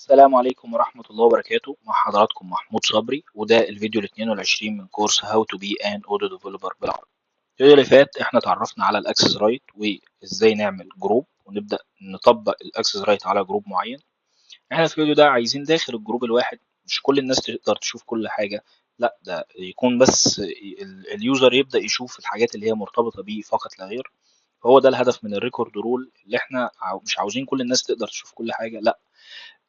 السلام عليكم ورحمة الله وبركاته. مع حضراتكم محمود صبري، وده الفيديو ال 22 من كورس How to be an audio developer بالعربي. الفيديو اللي فات احنا اتعرفنا على الاكسس رايت وازاي نعمل جروب ونبدأ نطبق الاكسس رايت على جروب معين. احنا في الفيديو ده عايزين داخل الجروب الواحد مش كل الناس تقدر تشوف كل حاجة، لا ده يكون بس اليوزر يبدأ يشوف الحاجات اللي هي مرتبطة بيه فقط لا غير. هو ده الهدف من الريكورد رول، اللي احنا مش عاوزين كل الناس تقدر تشوف كل حاجة، لا.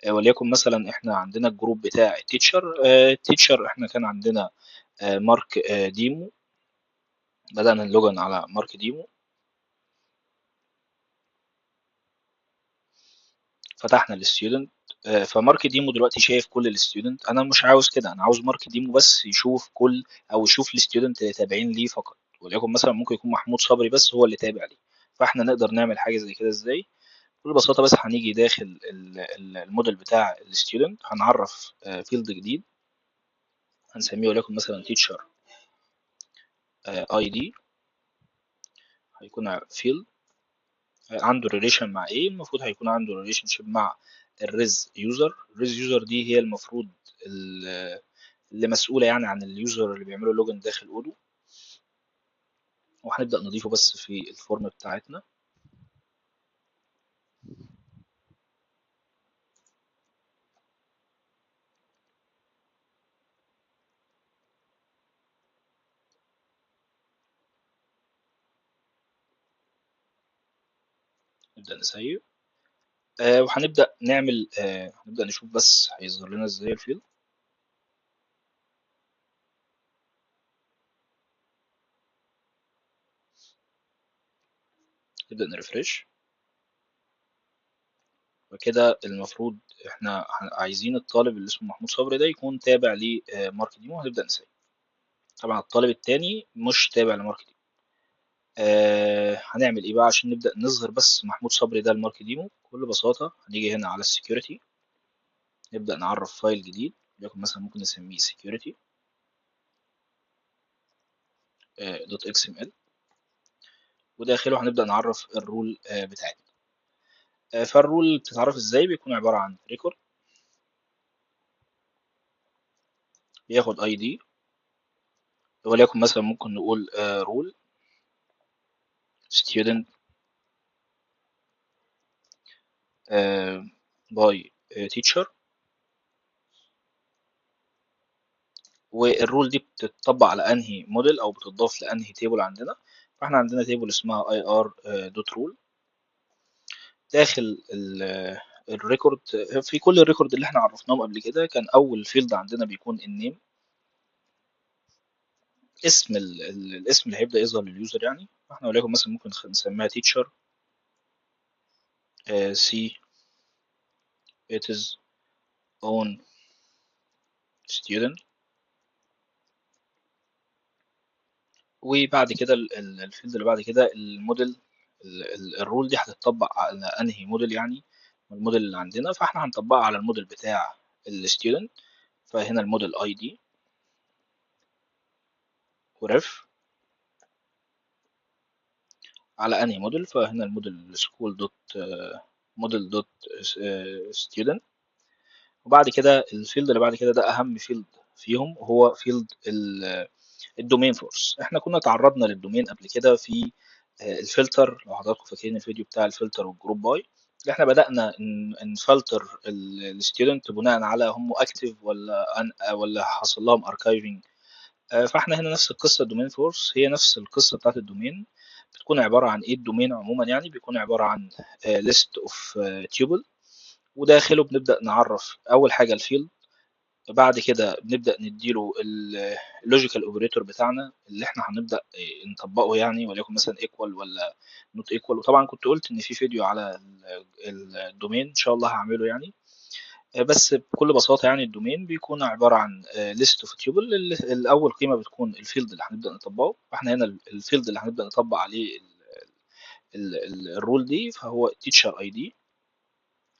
وليكن مثلا احنا عندنا الجروب بتاع التيتشر احنا كان عندنا مارك ديمو. بدأنا نلوجن على مارك ديمو، فتحنا الستودنت. فمارك ديمو دلوقتي شايف كل الستودنت. انا مش عاوز كده، انا عاوز مارك ديمو بس يشوف كل او يشوف الستودنت اللي تابعين ليه فقط. وليكن مثلا ممكن يكون محمود صبري بس هو اللي تابع ليه. فاحنا نقدر نعمل حاجه زي كده ازاي؟ بكل بساطه، بس هنيجي داخل الموديل بتاع الستودنت، هنعرف فيلد جديد هنسميه وليكن مثلا تيتشر اي دي. هيكون فيلد عنده ريليشن مع ايه؟ المفروض هيكون عنده ريليشن شيب مع الريز يوزر دي هي المفروض اللي مسؤولة يعني عن اليوزر اللي بيعملوا لوجن داخل اودو. وهنبدأ نضيفه بس في الفورم بتاعتنا. نبدأ نسيب. وهنبدأ نعمل هنبدأ نشوف بس هيظهر لنا ازاي الفيلد. نبدأ نرفرش. وكده المفروض احنا عايزين الطالب اللي اسمه محمود صبري ده يكون تابع لمارك ديمو. هنبدأ نسيب. طبعا الطالب التاني مش تابع لمارك ديمو. هنعمل ايه بقى عشان نبدأ نظهر بس محمود صبري ده المارك ديمو؟ بكل بساطة هنيجي هنا على السكيورتي، نبدأ نعرف فايل جديد وليكن مثلا ممكن نسميه security دوت اكس ام ال. وداخله هنبدأ نعرف الرول بتاعتنا. فالرول بتتعرف ازاي؟ بيكون عبارة عن ريكورد بياخد اي دي، وليكن مثلا ممكن نقول رول student باي teacher. والرول دي بتطبق على انهي موديل او بتضاف لانهي تيبل عندنا؟ فاحنا عندنا تيبل اسمها اي ار دوت رول. داخل الريكورد، في كل الريكورد اللي احنا عرفناهم قبل كده كان اول فيلد عندنا بيكون النيم، اسم الاسم اللي هيبدأ يظهر لليوزر يعني. احنا وليكن مثلا ممكن نسميها teacher see it is own student. وبعد كده الفيلد اللي بعد كده الموديل. الرول دي هتطبق على انهي موديل يعني؟ الموديل اللي عندنا، فاحنا هنطبقها على الموديل بتاع الستودنت. فهنا الموديل اي دي وريف على انهي موديل؟ فهنا الموديل سكول دوت موديل دوت ستودنت. وبعد كده الفيلد اللي بعد كده ده اهم فيلد فيهم، هو فيلد الدومين فورس. احنا كنا تعرضنا للدومين قبل كده في الفلتر، لو حضراتكم فاكرين الفيديو بتاع الفلتر والجروب باي، اللي احنا بدأنا نفلتر الستودنت بناء على هم اكتف ولا حصل لهم اركايفنج. فاحنا هنا نفس القصه. الدومين فورس هي نفس القصه بتاعت الدومين. بتكون عباره عن ايه الدومين عموما؟ يعني بيكون عباره عن ليست اوف تيوبل، وداخله بنبدا نعرف اول حاجه الفيلد. بعد كده بنبدا نديله اللوجيكال اوبريتور بتاعنا اللي احنا هنبدا نطبقه يعني، وليكن مثلا ايكوال ولا نوت ايكوال. وطبعا كنت قلت ان في فيديو على الدومين ان شاء الله هعمله يعني. بس بكل بساطة يعني الدومين بيكون عبارة عن list of tuple. الأول قيمة بتكون الفيلد اللي هنبدأ نطبقه. فاحنا هنا الفيلد اللي هنبدأ نطبق عليه الرول دي فهو teacher ID.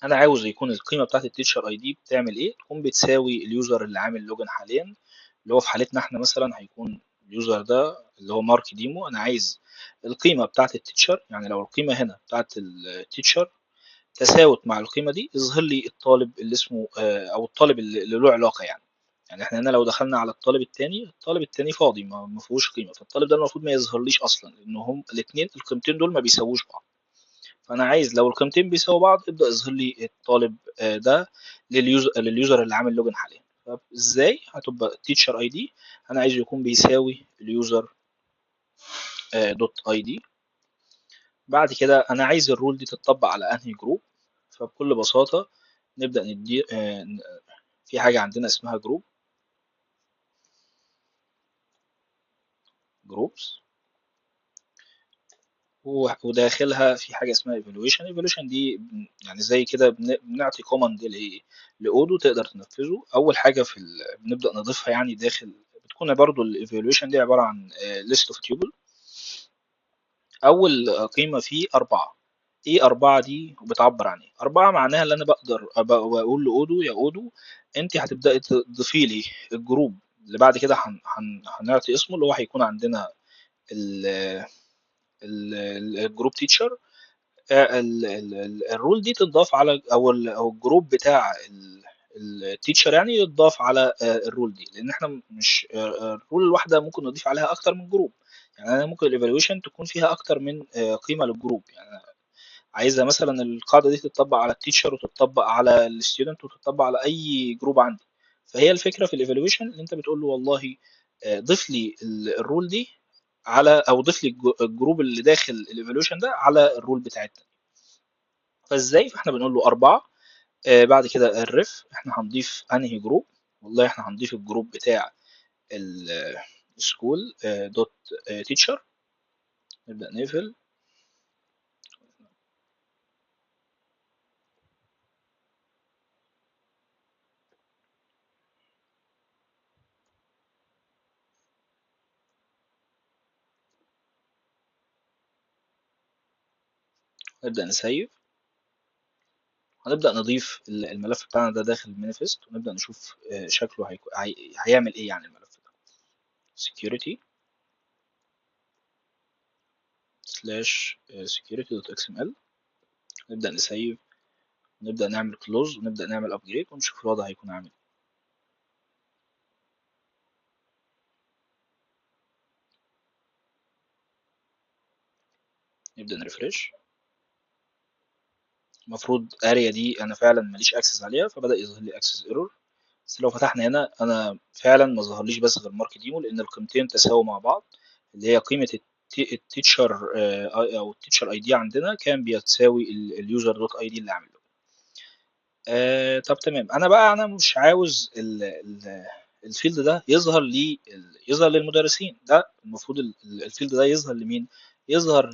أنا عاوز يكون القيمة بتاعت التيتشر ID بتعمل إيه؟ تكون بتساوي اليوزر اللي عامل لوجن حاليا، اللي هو في حالتنا احنا مثلا هيكون اليوزر ده اللي هو مارك ديمو. أنا عايز القيمة بتاعت التيتشر، يعني لو القيمة هنا بتاعت التيتشر تساوت مع القيمة دي يظهر لي الطالب اللي اسمه أو الطالب اللي له علاقة يعني. يعني احنا هنا لو دخلنا على الطالب التاني فاضي ما فيهوش قيمة، فالطالب ده المفروض ما يظهرليش أصلا، لأن هم الاتنين القيمتين دول ما بيساووش بعض. فأنا عايز لو القيمتين بيساووا بعض ابدأ يظهر لي الطالب ده لليوزر اللي عامل لوجن حاليا. طب ازاي؟ هتبقى teacher ID أنا عايزه يكون بيساوي اليوزر دوت اي دي. بعد كده انا عايز الرول دي تتطبق على انهي جروب. فبكل بساطة نبدأ ندي في حاجة عندنا اسمها جروبس، وداخلها في حاجة اسمها evaluation دي يعني زي كده بنعطي كوماند لأودو تقدر تنفذه. أول حاجة بنبدأ نضيفها يعني داخل، بتكون برضو الايفالويشن دي عبارة عن list of tuple. أول قيمة فيه 4. إيه 4 دي وبتعبر عن إيه؟ 4 معناها اللي أنا بقدر أقول لأودو يا أودو أنت هتبدأي تضيفي لي الجروب اللي بعد كده هنعطي اسمه اللي هو هيكون عندنا الجروب تيتشر. الرول دي تضاف على أو الجروب بتاع التيتشر يعني يتضاف على الرول دي، لان احنا مش الرول الواحده ممكن نضيف عليها اكتر من جروب. يعني انا ممكن الايفالويشن تكون فيها اكتر من قيمه للجروب. يعني أنا عايزه مثلا القاعده دي تتطبق على التيتشر وتتطبق على الستودنت وتتطبق على اي جروب عندي. فهي الفكره في الايفالويشن اللي انت بتقول له والله ضيف لي الرول دي على، او ضيف لي الجروب اللي داخل الايفالويشن ده على الرول بتاعتنا. فازاي؟ فاحنا بنقول له 4. بعد كده الريف احنا هنضيف انهي جروب. والله احنا هنضيف الجروب بتاع السكول دوت تيتشر. نبدأ نقفل. نبدأ نسيف. هنبدأ نضيف الملف بتاعنا ده داخل المانيفست، ونبدأ نشوف شكله هيعمل ايه يعني الملف ده. security slash security.xml. نبدأ نسيف، ونبدأ نعمل close، ونبدأ نعمل upgrade ونشوف الوضع هيكون عامل ايه. نبدأ نرفرش. المفروض اريا دي انا فعلا ماليش اكسس عليها، فبدأ يظهر لي اكسس ايرور. بس لو فتحنا هنا انا فعلا ما ظهرليش بس غير مارك ديمو، لان القيمتين تساووا مع بعض. اللي هي قيمه التيتشر او التيتشر اي دي عندنا كان بيتساوي اليوزر دوت اي دي اللي عامله. طب تمام. انا مش عاوز الفيلد ده يظهر للمدرسين. ده المفروض الفيلد ده يظهر لمين؟ يظهر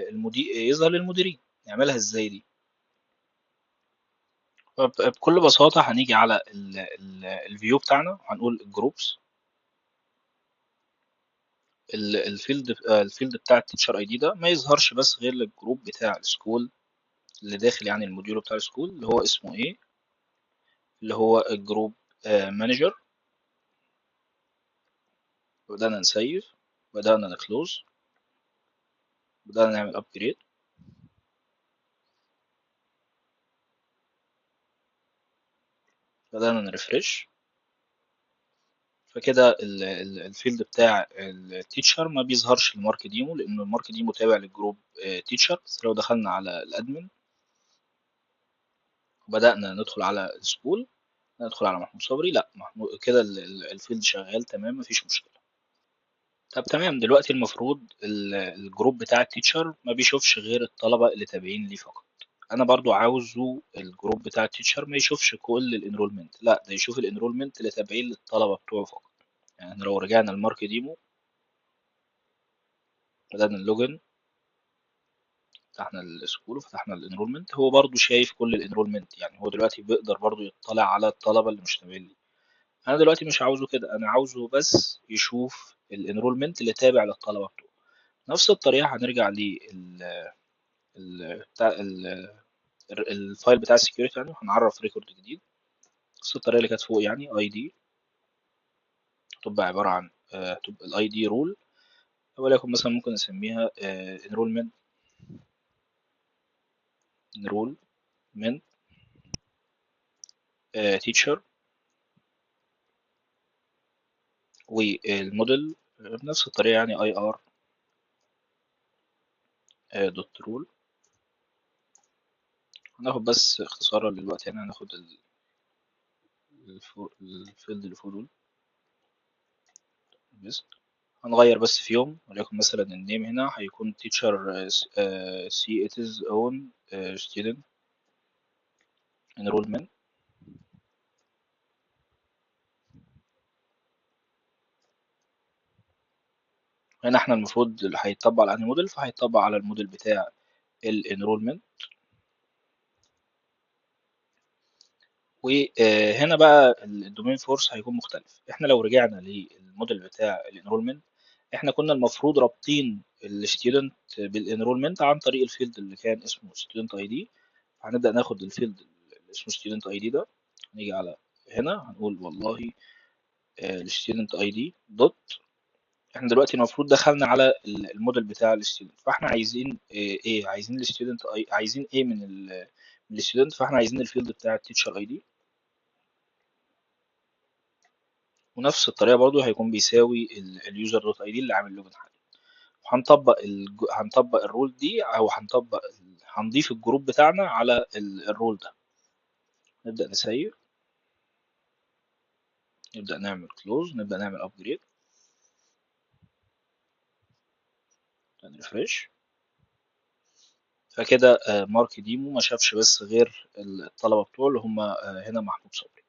المدير، يظهر للمديرين. نعملها ازاي دي؟ بكل بساطة هنيجي على الفيو بتاعنا وهنقول الجروبس. الفيلد بتاع التيتشر اي دي ده ما يظهرش بس غير للجروب بتاع السكول اللي داخل، يعني الموديول بتاع السكول اللي هو اسمه ايه، اللي هو الجروب مانجر. بدأنا نسيف، بدأنا نكلوز، بدأنا نعمل ابجريد، بدأنا نرفرش. فكده الفيلد بتاع التيتشر ما بيظهرش المارك ديمو، لأنه المارك ديمو تابع للجروب تيتشر. بس لو دخلنا على الادمن وبدأنا ندخل على السكول، ندخل على محمود صبري، لا محمود كده الفيلد شغال تمام مفيش مشكلة. طب تمام. دلوقتي المفروض الجروب بتاع التيتشر ما بيشوفش غير الطلبة اللي تابعين ليه فقط. انا برضو عاوزه الجروب بتاع التيتشر ما يشوفش كل الانرولمنت، لا ده يشوف الانرولمنت اللي تابعين للطلبة بتوعه فقط. يعني لو رجعنا المارك ديمو، بدأنا اللوجن، فتحنا السكول وفتحنا الانرولمنت، هو برضو شايف كل الانرولمنت. يعني هو دلوقتي بيقدر برضو يطلع على الطلبة اللي مش تابعين ليه. انا دلوقتي مش عاوزه كده، انا عاوزه بس يشوف الانرولمنت اللي تابع للطلبة بتوعه. نفس الطريقة هنرجع بتاع الفايل بتاع السكيورتي يعني، وهنعرف ريكورد جديد. نفس الطريقة اللي كانت فوق يعني اي دي تبقى عبارة عن تبقى الاي دي رول، ولكن مثلا ممكن نسميها enrollment enrollment teacher، والموديل بنفس الطريقة يعني ir دوت رول. هناخد بس اختصارا دلوقتي يعني هناخد الفيلد اللي فوق دول بس، هنغير بس فيهم، وليكن مثلا النيم هنا هيكون teacher see it is own student enrollment. هنا احنا المفروض اللي هيتطبق على انهي موديل، فهيتطبق على الموديل بتاع الانرولمنت. وهنا بقى الدومين فورس هيكون مختلف. احنا لو رجعنا للموديل بتاع الانرولمنت، احنا كنا المفروض رابطين الستودنت بالانرولمنت عن طريق الفيلد اللي كان اسمه ستودنت اي دي. هنبدأ ناخد الفيلد اللي اسمه ستودنت اي دي ده، نيجي على هنا هنقول والله الستودنت اي دي دوت. احنا دلوقتي المفروض دخلنا على الموديل بتاع الستودنت، فاحنا عايزين ايه، عايزين الستودنت اي، عايزين ايه من الستودنت، فاحنا عايزين الفيلد بتاع التيتشر اي دي. ونفس الطريقه برضو هيكون بيساوي اليوزر دوت اي دي اللي عامل لوجن حاليا. هنطبق هنطبق الرول دي، او هنضيف الجروب بتاعنا على الرول ده. نبدأ نسيب، نبدأ نعمل كلوز، نبدأ نعمل ابجريد، نرفرش. فكده مارك ديمو ما شافش بس غير الطلبة بتوعه اللي هم هنا محمود صبري.